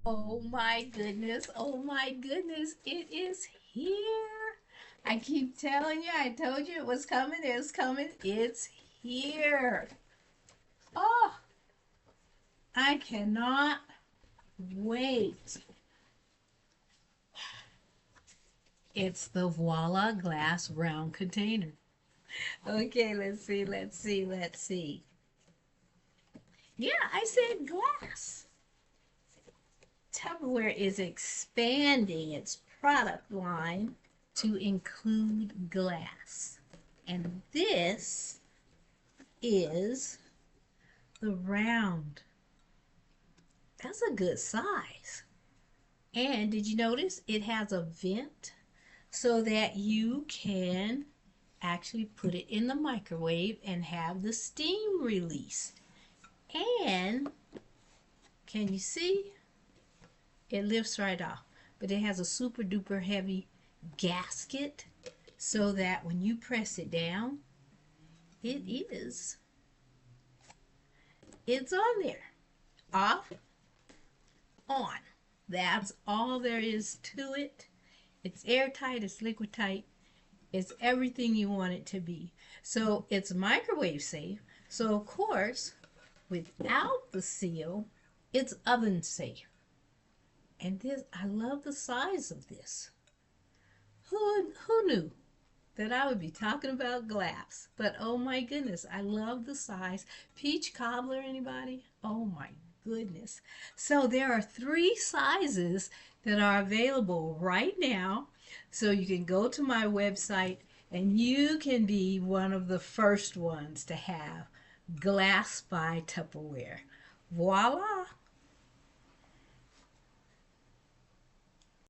Oh my goodness, oh my goodness, it is here. I keep telling you, I told you it was coming, it's coming, it's here. Oh, I cannot wait. It's the Voila glass round container. Okay, let's see. Yeah, I said glass. Tupperware is expanding its product line to include glass. And this is the round. That's a good size. And did you notice it has a vent so that you can actually put it in the microwave and have the steam released. And can you see? It lifts right off. But it has a super duper heavy gasket so that when you press it down, it is, it's on there. Off, on. That's all there is to it. It's airtight, it's liquid tight, it's everything you want it to be. So it's microwave safe. So, of course, without the seal, it's oven safe. And this, I love the size of this. Who knew that I would be talking about glass? But oh my goodness, I love the size. Peach cobbler, anybody? Oh my goodness. So there are three sizes that are available right now. So you can go to my website and you can be one of the first ones to have glass by Tupperware. Voila!